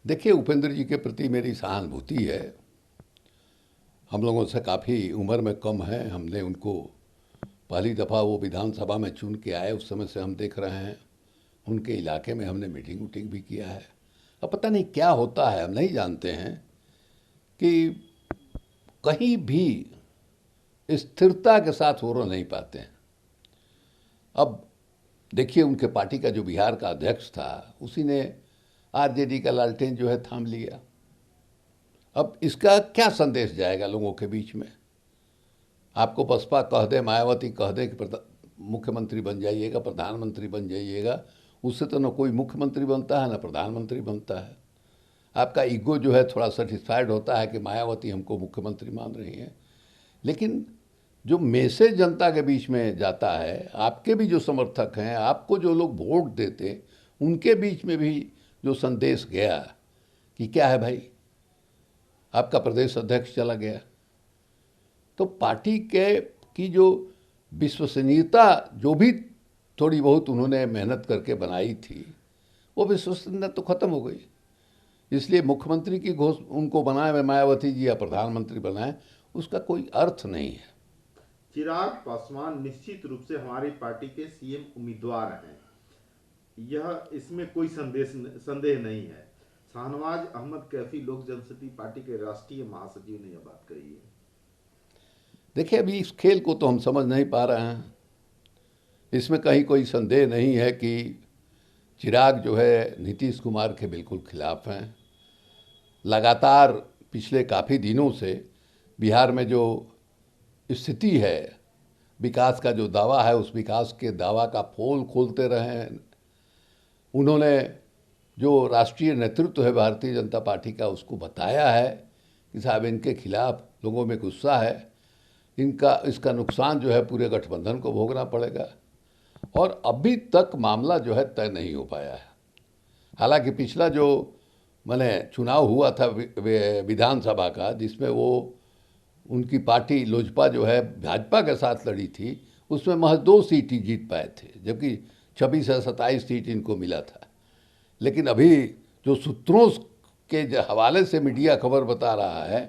देखिए, उपेंद्र जी के प्रति मेरी सहानुभूति है। हम लोगों से काफ़ी उम्र में कम है। हमने उनको पहली दफ़ा वो विधानसभा में चुन के आए, उस समय से हम देख रहे हैं। उनके इलाके में हमने मीटिंग वूटिंग भी किया है। अब पता नहीं क्या होता है, हम नहीं जानते हैं कि कहीं भी स्थिरता के साथ वो रह नहीं पाते हैं। अब देखिए, उनके पार्टी का जो बिहार का अध्यक्ष था, उसी ने आरजेडी का लालटेन जो है थाम लिया। अब इसका क्या संदेश जाएगा लोगों के बीच में? आपको बसपा कह दे, मायावती कह दे कि मुख्यमंत्री बन जाइएगा, प्रधानमंत्री बन जाइएगा, उससे तो न कोई मुख्यमंत्री बनता है न प्रधानमंत्री बनता है। आपका ईगो जो है थोड़ा सेटिस्फाइड होता है कि मायावती हमको मुख्यमंत्री मान रही हैं, लेकिन जो मैसेज जनता के बीच में जाता है, आपके भी जो समर्थक हैं, आपको जो लोग वोट देते, उनके बीच में भी जो संदेश गया कि क्या है भाई, आपका प्रदेश अध्यक्ष चला गया, तो पार्टी के की जो विश्वसनीयता जो भी थोड़ी बहुत उन्होंने मेहनत करके बनाई थी, वो विश्वसनीयता तो खत्म हो गई। इसलिए मुख्यमंत्री की उनको बनाए मायावती जी या प्रधानमंत्री बनाए, उसका कोई अर्थ नहीं है। चिराग पासवान निश्चित रूप से हमारी पार्टी के सीएम उम्मीदवार हैं, यह इसमें कोई संदेह नहीं है। शाहनवाज अहमद कैफी लोक जनशक्ति पार्टी के राष्ट्रीय महासचिव ने यह बात कही है। देखिए, अभी इस खेल को तो हम समझ नहीं पा रहे हैं। इसमें कहीं कोई संदेह नहीं है कि चिराग जो है नीतीश कुमार के बिल्कुल खिलाफ हैं। लगातार पिछले काफ़ी दिनों से बिहार में जो स्थिति है, विकास का जो दावा है, उस विकास के दावा का पोल खोलते रहे हैं। उन्होंने जो राष्ट्रीय नेतृत्व है भारतीय जनता पार्टी का, उसको बताया है कि साहब इनके खिलाफ लोगों में गुस्सा है, इसका नुकसान जो है पूरे गठबंधन को भोगना पड़ेगा। और अभी तक मामला जो है तय नहीं हो पाया है। हालांकि पिछला जो मैंने चुनाव हुआ था विधानसभा का, जिसमें वो उनकी पार्टी लोजपा जो है भाजपा के साथ लड़ी थी, उसमें महज 2 सीट ही जीत पाए थे, जबकि 26 या 27 सीट इनको मिला था। लेकिन अभी जो सूत्रों के हवाले से मीडिया खबर बता रहा है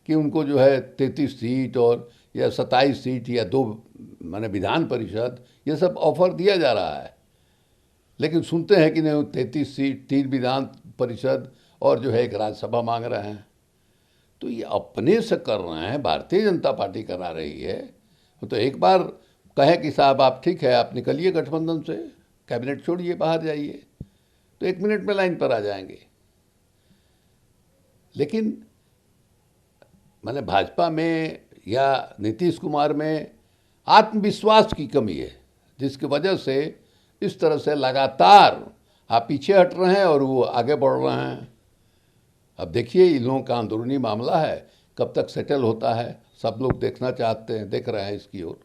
कि उनको जो है 33 सीट और या 27 सीट या 2 माने विधान परिषद, ये सब ऑफर दिया जा रहा है। लेकिन सुनते हैं कि नहीं, 33 सीट, 3 विधान परिषद और जो है 1 राज्यसभा मांग रहे हैं। तो ये अपने से कर रहे हैं, भारतीय जनता पार्टी करा रही है। तो एक बार कहे कि साहब आप ठीक है, आप निकलिए गठबंधन से, कैबिनेट छोड़िए, बाहर जाइए, तो 1 मिनट में लाइन पर आ जाएंगे। लेकिन मैंने भाजपा में या नीतीश कुमार में आत्मविश्वास की कमी है, जिसकी वजह से इस तरह से लगातार आप पीछे हट रहे हैं और वो आगे बढ़ रहे हैं। अब देखिए, इन लोगों का अंदरूनी मामला है, कब तक सेटल होता है, सब लोग देखना चाहते हैं, देख रहे हैं इसकी ओर।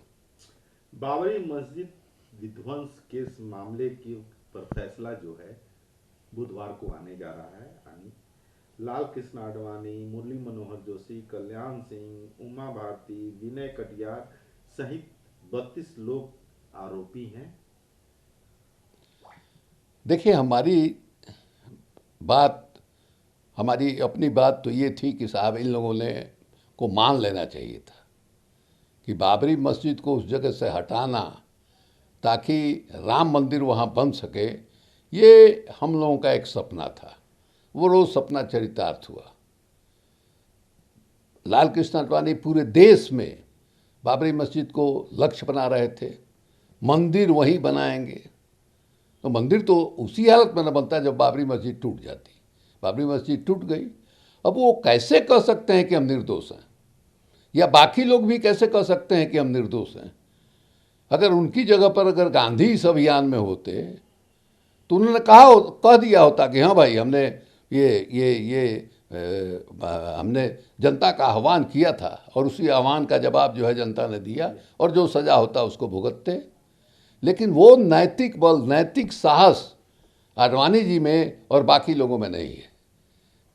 बाबरी मस्जिद विध्वंस के मामले की पर फैसला जो है बुधवार को आने जा रहा है। लाल कृष्ण आडवाणी, मुरली मनोहर जोशी, कल्याण सिंह, उमा भारती, विनय कटियार सहित 32 लोग आरोपी हैं। देखिए, हमारी अपनी बात तो ये थी कि साहब इन लोगों ने को मान लेना चाहिए था कि बाबरी मस्जिद को उस जगह से हटाना ताकि राम मंदिर वहाँ बन सके, ये हम लोगों का एक सपना था। वो रोज़ सपना चरितार्थ हुआ। लाल कृष्ण आडवाणी पूरे देश में बाबरी मस्जिद को लक्ष्य बना रहे थे, मंदिर वहीं बनाएंगे। तो मंदिर तो उसी हालत में न बनता जब बाबरी मस्जिद टूट जाती। बाबरी मस्जिद टूट गई। अब वो कैसे कह सकते हैं कि हम निर्दोष हैं, या बाकी लोग भी कैसे कह सकते हैं कि हम निर्दोष हैं? अगर उनकी जगह पर अगर गांधी इस अभियान में होते तो उन्होंने कह दिया होता कि हाँ भाई, हमने हमने जनता का आह्वान किया था और उसी आह्वान का जवाब जो है जनता ने दिया, और जो सजा होता उसको भुगतते। लेकिन वो नैतिक बल, नैतिक साहस आडवाणी जी में और बाकी लोगों में नहीं है।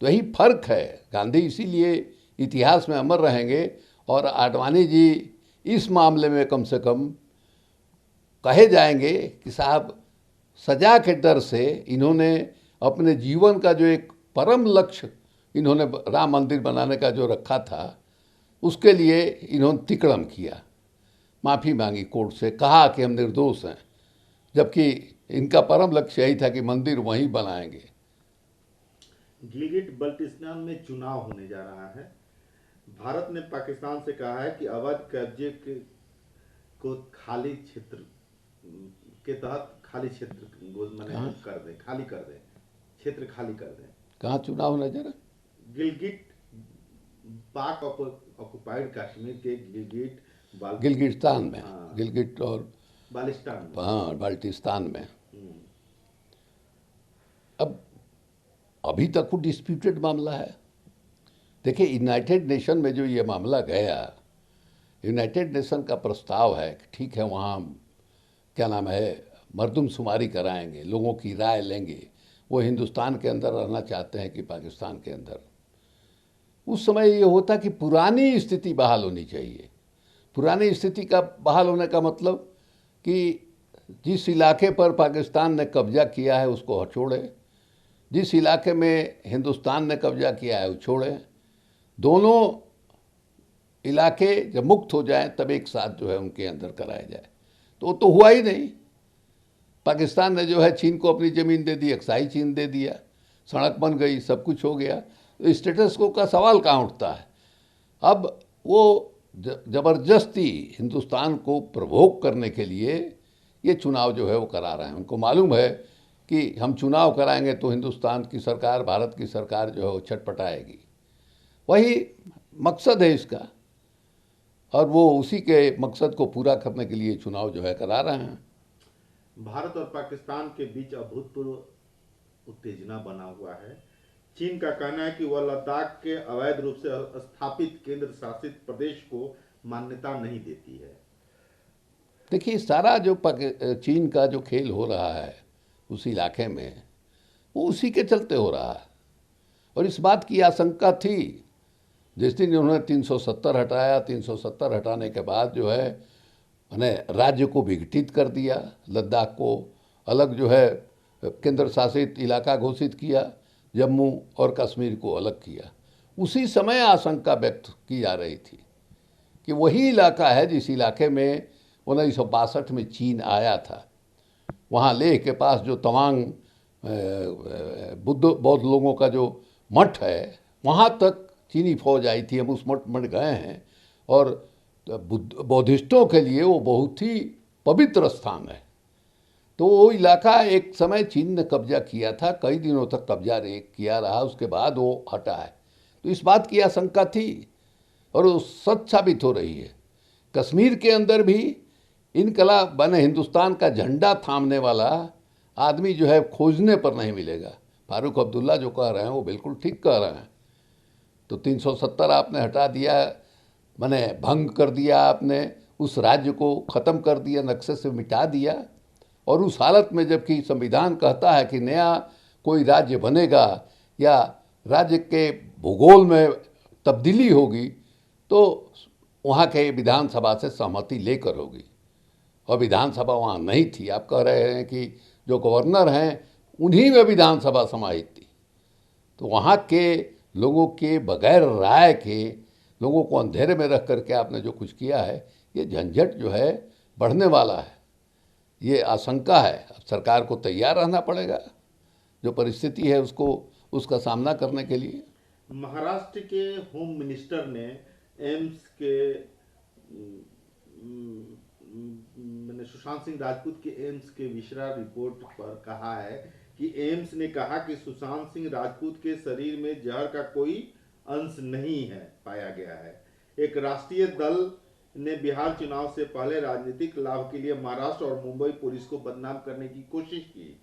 तो यही फर्क है। गांधी इसीलिए इतिहास में अमर रहेंगे, और आडवाणी जी इस मामले में कम से कम कहे जाएंगे कि साहब, सजा के डर से इन्होंने अपने जीवन का जो एक परम लक्ष्य इन्होंने राम मंदिर बनाने का जो रखा था उसके लिए इन्होंने तिकड़म किया, माफ़ी मांगी कोर्ट से, कहा कि हम निर्दोष हैं, जबकि इनका परम लक्ष्य यही था कि मंदिर वहीं बनाएंगे। गिलगिट बल्टिस्तान में चुनाव होने जा रहा है। भारत ने पाकिस्तान से कहा है कि अवैध कब्जे को खाली क्षेत्र के तहत खाली क्षेत्र मैंने कर दें, खाली कर दें, क्षेत्र खाली कर दें। कहाँ चुनाव होना जरा? गिलगिट, पाक ऑक्युपाइड कश्मीर के गिलगिस्तान में, हाँ, गिलगिट और बाल्टिस्तान में, हाँ बाल्टिस्तान में। अब अभी तक वो डिस्प्यूटेड मामला है। देखिए, यूनाइटेड नेशन में जो ये मामला गया, यूनाइटेड नेशन का प्रस्ताव है कि ठीक है वहाँ क्या नाम है मर्दमशुमारी कराएंगे, लोगों की राय लेंगे, वो हिंदुस्तान के अंदर रहना चाहते हैं कि पाकिस्तान के अंदर। उस समय ये होता कि पुरानी स्थिति बहाल होनी चाहिए। पुरानी स्थिति का बहाल होने का मतलब कि जिस इलाके पर पाकिस्तान ने कब्जा किया है उसको छोड़े, जिस इलाके में हिंदुस्तान ने कब्जा किया है वो छोड़े। दोनों इलाके जब मुक्त हो जाएं तब एक साथ जो है उनके अंदर कराया जाए। तो वो तो हुआ ही नहीं। पाकिस्तान ने जो है चीन को अपनी ज़मीन दे दी, अक्साई चीन दे दिया, सड़क बन गई, सब कुछ हो गया। तो स्टेटस को का सवाल कहाँ उठता है? अब वो ज़बरदस्ती हिंदुस्तान को प्रवोक करने के लिए ये चुनाव जो है वो करा रहे हैं। उनको मालूम है कि हम चुनाव कराएंगे तो हिंदुस्तान की सरकार, भारत की सरकार जो है वो छटपटाएगी। वही मकसद है इसका, और वो उसी के मकसद को पूरा करने के लिए चुनाव जो है करा रहे हैं। भारत और पाकिस्तान के बीच अभूतपूर्व उत्तेजना बना हुआ है। चीन का कहना है कि वह लद्दाख के अवैध रूप से स्थापित केंद्र शासित प्रदेश को मान्यता नहीं देती है। देखिए, सारा जो चीन का जो खेल हो रहा है उस इलाके में, वो उसी के चलते हो रहा है। और इस बात की आशंका थी जिस दिन उन्होंने 370 हटाया, 370 हटाने के बाद जो है उन्हें राज्य को विघटित कर दिया, लद्दाख को अलग जो है केंद्र शासित इलाका घोषित किया, जम्मू और कश्मीर को अलग किया। उसी समय आशंका व्यक्त की जा रही थी कि वही इलाका है जिस इलाके में 1962 में चीन आया था। वहाँ लेह के पास जो तवांग बौद्ध लोगों का जो मठ है, वहाँ तक चीनी फौज आई थी। हम उस मठ में गए हैं और बौद्धिस्टों के लिए वो बहुत ही पवित्र स्थान है। तो वो इलाका एक समय चीन ने कब्जा किया था, कई दिनों तक कब्जा किया रहा, उसके बाद वो हटा है। तो इस बात की आशंका थी और वो सच साबित हो रही है। कश्मीर के अंदर भी इनकलाब बने हिंदुस्तान का झंडा थामने वाला आदमी जो है खोजने पर नहीं मिलेगा। फारूक अब्दुल्ला जो कह रहे हैं वो बिल्कुल ठीक कह रहे हैं। तो 370 आपने हटा दिया, मैंने भंग कर दिया, आपने उस राज्य को ख़त्म कर दिया, नक्शे से मिटा दिया। और उस हालत में जबकि संविधान कहता है कि नया कोई राज्य बनेगा या राज्य के भूगोल में तब्दीली होगी तो वहाँ के विधानसभा से सहमति लेकर होगी, और विधानसभा वहाँ नहीं थी। आप कह रहे हैं कि जो गवर्नर हैं उन्हीं में विधानसभा समाहित थी। तो वहाँ के लोगों के बगैर राय के लोगों को अंधेरे में रख करके आपने जो कुछ किया है, ये झंझट जो है बढ़ने वाला है, ये आशंका है। अब सरकार को तैयार रहना पड़ेगा जो परिस्थिति है उसका सामना करने के लिए। महाराष्ट्र के होम मिनिस्टर ने एम्स के मैंने सुशांत सिंह राजपूत के एम्स के विशेषज्ञ रिपोर्ट पर कहा है कि एम्स ने कहा कि सुशांत सिंह राजपूत के शरीर में जहर का कोई अंश नहीं है पाया गया है। एक राष्ट्रीय दल ने बिहार चुनाव से पहले राजनीतिक लाभ के लिए महाराष्ट्र और मुंबई पुलिस को बदनाम करने की कोशिश की।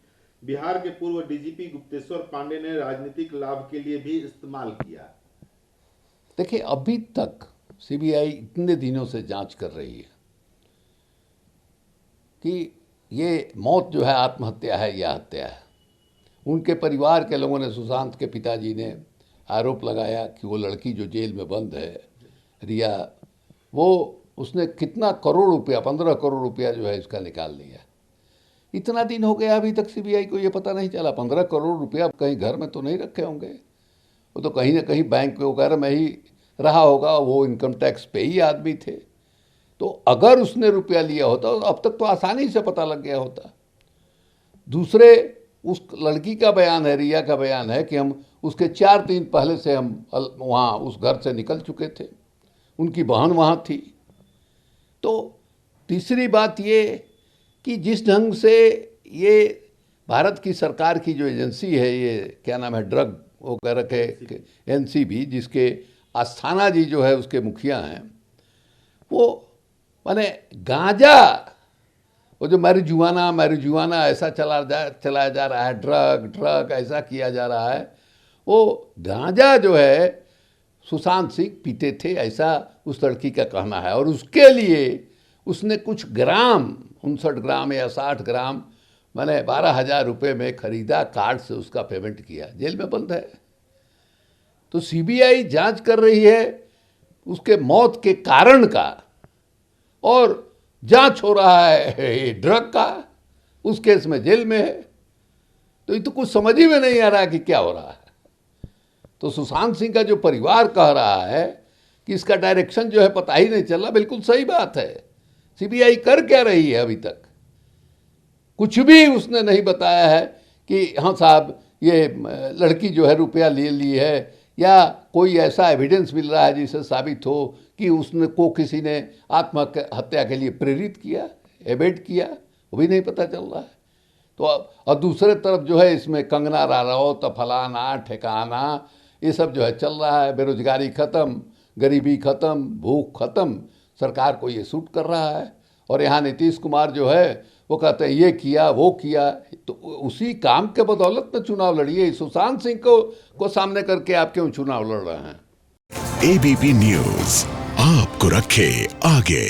बिहार के पूर्व डीजीपी गुप्तेश्वर पांडे ने राजनीतिक लाभ के लिए भी इस्तेमाल किया। देखिए, अभी तक सीबीआई इतने दिनों से जांच कर रही है कि ये मौत जो है आत्महत्या है या हत्या है। उनके परिवार के लोगों ने, सुशांत के पिताजी ने आरोप लगाया कि वो लड़की जो जेल में बंद है रिया, वो उसने कितना करोड़ रुपया, 15 करोड़ रुपया जो है इसका निकाल लिया। इतना दिन हो गया अभी तक सीबीआई को ये पता नहीं चला। 15 करोड़ रुपया कहीं घर में तो नहीं रखे होंगे। वो तो कहीं ना कहीं बैंक वगैरह में ही रहा होगा, वो इनकम टैक्स पे ही आदमी थे। तो अगर उसने रुपया लिया होता तो अब तक तो आसानी से पता लग गया होता। दूसरे, उस लड़की का बयान है, रिया का बयान है कि हम उसके 4 दिन पहले से हम वहाँ उस घर से निकल चुके थे, उनकी बहन वहाँ थी। तो तीसरी बात ये कि जिस ढंग से ये भारत की सरकार की जो एजेंसी है, ये क्या नाम है, ड्रग वगैरह के एनसीबी, जिसके अस्थाना जी जो है उसके मुखिया हैं, वो माने गांजा, वो जो मैरिजुआना ऐसा चलाया जा रहा है, ड्रग ऐसा किया जा रहा है, वो गांजा जो है सुशांत सिंह पीते थे, ऐसा उस लड़की का कहना है। और उसके लिए उसने कुछ ग्राम, 59 ग्राम या 60 ग्राम, मैंने 12,000 रुपये में खरीदा, कार्ड से उसका पेमेंट किया, जेल में बंद है। तो सीबीआई जांच कर रही है उसके मौत के कारण का, और जांच हो रहा है ड्रग का, उस केस में जेल में है। तो ये तो कुछ समझ ही में नहीं आ रहा कि क्या हो रहा है। तो सुशांत सिंह का जो परिवार कह रहा है कि इसका डायरेक्शन जो है पता ही नहीं चल रहा, बिल्कुल सही बात है। सीबीआई कर क्या रही है? अभी तक कुछ भी उसने नहीं बताया है कि हाँ साहब ये लड़की जो है रुपया ले ली है, या कोई ऐसा एविडेंस मिल रहा है जिससे साबित हो कि उसने को किसी ने आत्महत्या के लिए प्रेरित किया, एबेट किया, वो भी नहीं पता चल रहा है। तो और दूसरे तरफ जो है इसमें कंगना राणौत, फलाना ठिकाना, ये सब जो है चल रहा है। बेरोजगारी खत्म, गरीबी खत्म, भूख खत्म, सरकार को ये सूट कर रहा है। और यहाँ नीतीश कुमार जो है वो कहते हैं ये किया वो किया, तो उसी काम के बदौलत में चुनाव लड़िए। सुशांत सिंह को सामने करके आप क्यों चुनाव लड़ रहे हैं? एबीपी न्यूज आपको रखे आगे।